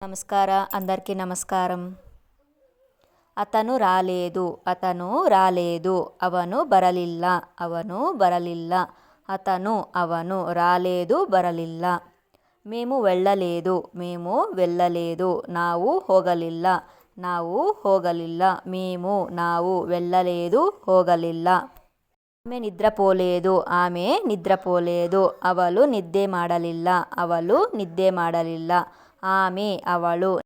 నమస్కార అందరికీ నమస్కారం. అతను రాలేదు అవను బరలిಲ್ಲ ಅವನು రాలేదు బరలిಲ್ಲ. మేము వెళ్ళలేదు ನಾವು ಹೋಗಲಿಲ್ಲ ನಾವು వెళ్ళలేదు ಹೋಗಲಿಲ್ಲ. ಆమె ನಿದ್ರಪೋలేదు ಅವಳು ನಿದ್ದೆ ಮಾಡಲಿಲ್ಲ. ಆమె ಅವಳು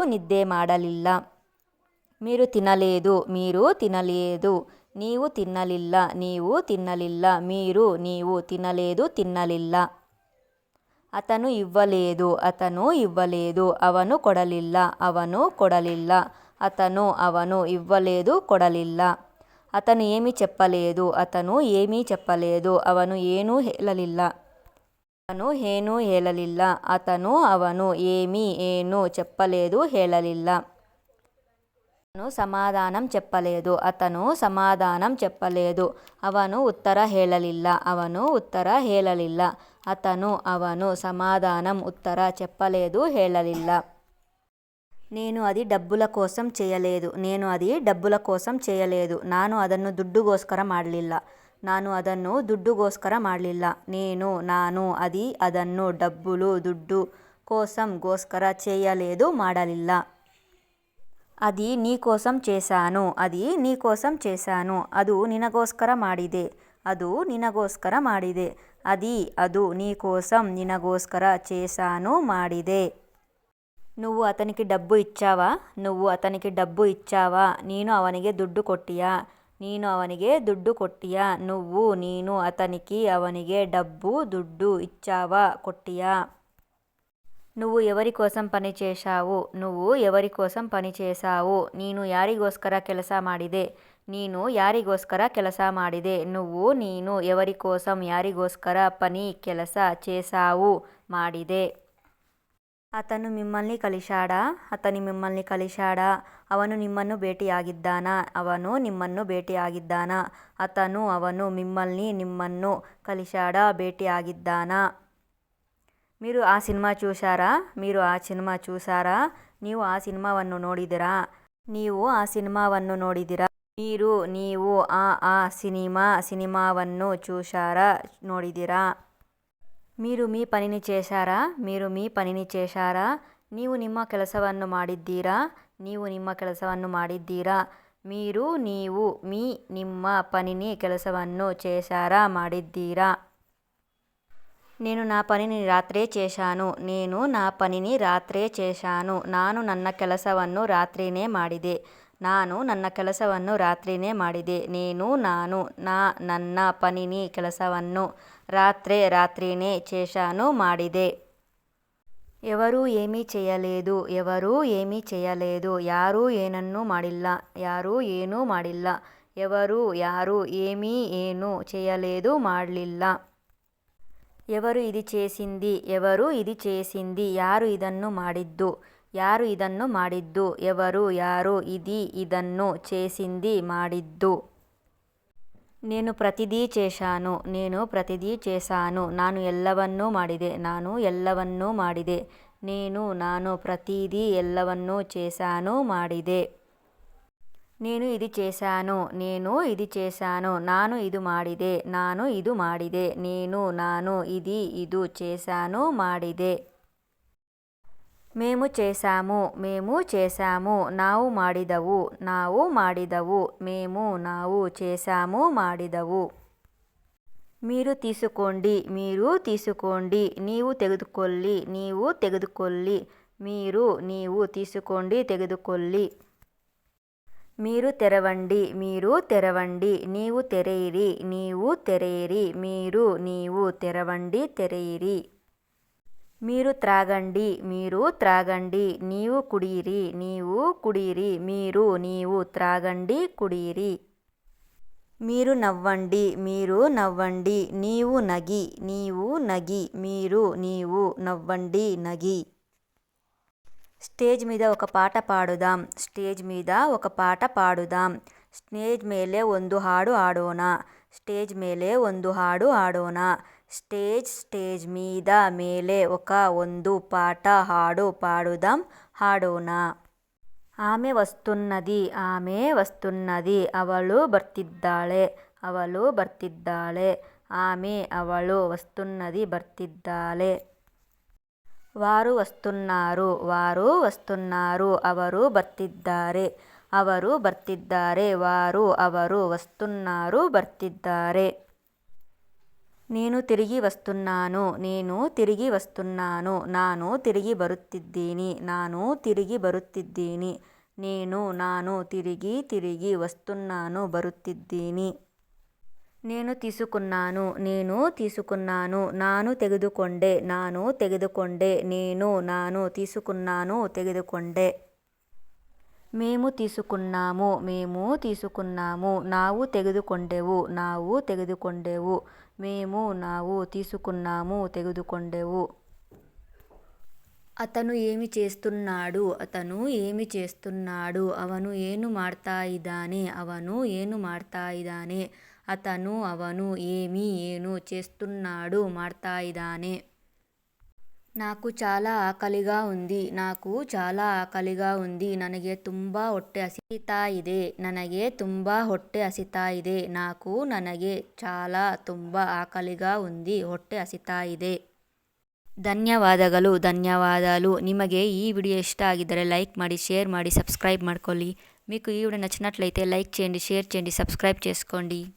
ನಿದ್ದೆ ಮಾಡಲಿಲ್ಲ. మీరు తినలేదు ನೀವು ತಿನ್ನಲಿಲ್ಲ ನೀವು ತಿನ್ನಲಿಲ್ಲ. అతను ఇవ్వలేదు ಅವನು ಕೊಡಲಿಲ್ಲ. ಅವನು ఇవ్వలేదు కొడలిಲ್ಲ. అతను ఏమీ చెప్పలేదు ಅವನು ಏನೂ ಹೇಳಲಿಲ್ಲ. ಅವನು ಏನೂ చెప్పలేదు ಹೇಳಲಿಲ್ಲ. అతను సమాధానం చెప్పలేదు ಅವನು ఉత్తర ಹೇಳಲಿಲ್ಲ. ಅವನು సమాధానం ఉత్తర చెప్పలేదు ಹೇಳಲಿಲ್ಲ. నేను అది డబ్బుల కోసం చేయలేదు. ನಾನು ಅದನ್ನು ದುಡ್ಡುಗೋಸ್ಕರ ಮಾಡಲಿಲ್ಲ. ನಾನು అది ಅದನ್ನು డబ్బులు ದುಡ್ಡು ಗೋಸ್ಕರ చేయలేదు ಮಾಡಲಿಲ್ಲ. అది నీ కోసం చేశాను. ಅದು ನಿನಗೋಸ್ಕರ ಮಾಡಿದೆ. ಅದು నీ కోసం నినగోస్కర చేశాను ಮಾಡಿದೆ. నువ్వు అతనికి డబ్బు ఇచ్చావా? నేను ಅವನಿಗೆ ದುಡ್ಡು కొట్టియా? ನೀನು ಅವನಿಗೆ ದುಡ್ಡು ఇచ్చావా కొట్టియా? నువ్వు ఎవరి కోసం పని చేశావు? ನೀನು ಯಾರಿಗೋಸ್ಕರ ಕೆಲಸ ಮಾಡಿದೆ? ನೀನು ఎవరి కోసం ಯಾರಿಗೋಸ್ಕರ పని ಕೆಲಸ చేశావు ಮಾಡಿದೆ. అతను మిమ్మల్ని కలిశాడా? ಅವನು ನಿಮ್ಮನ್ನು ಭೇಟಿಯಾಗಿದ್ದಾನಾ? ಅವನು ನಿಮ್ಮನ್ನು కలిశాడా ಭೇಟಿಯಾಗಿದ್ದಾನಾ? మీరు ఆ సినిమా చూసారా? ನೀವು ಆ సినిమాವನ್ನು ನೋಡಿದಿರಾ? ನೀವು ఆ సినిమాವನ್ನು ನೋಡಿದಿರಾ? మీరు మీ పనిని చేశారా? ನೀವು ನಿಮ್ಮ ಕೆಲಸವನ್ನು ಮಾಡಿದ್ದೀರಾ? మీరు ನಿಮ್ಮ పనిని ಕೆಲಸವನ್ನು చేశారా ಮಾಡಿದ್ದೀರಾ? నేను నా పనిని రాత్రే చేశాను. ನಾನು ನನ್ನ ಕೆಲಸವನ್ನು ರಾತ್ರಿನೇ ಮಾಡಿದೆ. ನನ್ನ పనిని ಕೆಲಸವನ್ನು రాత్రినే చేశాను ಮಾಡಿದೆ. ఎవరూ ఏమీ చేయలేదు. ಯಾರೂ ಏನೂ ಮಾಡಿಲ್ಲ. ಯಾರೂ ಏನೂ చేయలేదు ಮಾಡಲಿಲ್ಲ. ఎవరు ఇది చేసింది? ಯಾರು ಇದನ್ನು ಮಾಡಿದ್ದು? ಯಾರು ಇದನ್ನು చేసింది ಮಾಡಿದ್ದು? నేను ప్రతిదీ చేశాను. ನಾನು ಎಲ್ಲವನ್ನೂ ಮಾಡಿದೆ. ನಾನು ప్రతిదీ ಎಲ್ಲವನ್ನೂ చేశాను ಮಾಡಿದೆ. నేను ఇది చేశాను. ನಾನು ಇದು ಮಾಡಿದೆ. ನಾನು ಇದು చేశాను ಮಾಡಿದೆ. మేము చేశాము. ನಾವು ಮಾಡಿದವು. ನಾವು చేశాము ಮಾಡಿದವು. మీరు తీసుకోండి. నీవు ತೆಗೆದುಕೊಳ್ಳಿ. ನೀವು తీసుకోండి ತೆಗೆದುಕೊಳ್ಳಿ. మీరు తెరవండి. నీవు తెರೆಯಿರಿ. ನೀವು తెరవండి తెರೆಯಿರಿ. మీరు త్రాగండి. నీవు కుడియిరి. ನೀವು త్రాగండి కుడియిరి. మీరు నవ్వండి. నీవు నగి. మీరు నవ్వండి నగి. స్టేజ్ మీద ఒక పాట పాడుదాం. స్టేజ్ ಮೇಲೆ ಒಂದು ಹಾಡು ಹಾಡೋಣ. స్టేజ్ మీద ಮೇಲೆ ಒಂದು పాట పాడుదాం ಹಾಡೋಣ. ఆమె వస్తున్నది ಅವಳು ಬರ್ತಿದ್ದಾಳೆ. ಅವಳು ಬರ್ತಿದ್ದಾಳೆ. వారు వస్తున్నారు ಅವರು ಬರ್ತಿದ್ದಾರೆ. ಅವರು ಬರ್ತಿದ್ದಾರೆ. నేను తిరిగి వస్తున్నాను ನಾನು తిరిగి బరుತ್ತಿದ್ದೀನಿ. ನಾನು తిరిగి వస్తున్నాను బరుತ್ತಿದ್ದೀನಿ. నేను తీసుకున్నాను ನಾನು ತೆಗೆದುಕೊಂಡೆ. ನಾನು తీసుకున్నాను ತೆಗೆದುಕೊಂಡೆ. మేము తీసుకున్నాము ನಾವು ತೆಗೆದುಕೊಂಡೆವು. ನಾವು ತೆಗೆದುಕೊಂಡೆವು. అతను ఏమి చేస్తున్నాడు ಅವನು ಏನು ಮಾಡ್ತಾ ಇದ್ದಾನೆ. ಅವನು ಏನು చేస్తున్నాడు ಮಾಡ್ತಾ ಇದ್ದಾನೆ. నాకు చాలా ఆకలిగా ఉంది. ನನಗೆ ತುಂಬಾ ಹೊಟ್ಟೆ ಹಸಿತಾ ಇದೆ. ನನಗೆ ತುಂಬಾ ಆಕಲಿగా ఉంది. ಹೊಟ್ಟೆ ಹಸಿತಾ ಇದೆ. ಧನ್ಯವಾದಗಳು. ನಿಮಗೆ ಈ ವಿಡಿಯೋ ఇష్ట ಆಗಿದ್ದರೆ లైక్ ಮಾಡಿ, షేర్ ಮಾಡಿ, సబ్స్క్రైబ్ ಮಾಡ್ಕೊಳ್ಳಿ. మీకు ఈ వీడియో నచ్చినట్లయితే లైక్ చేయండి, షేర్ చేయండి, సబ్స్క్రైబ్ చేసుకోండి.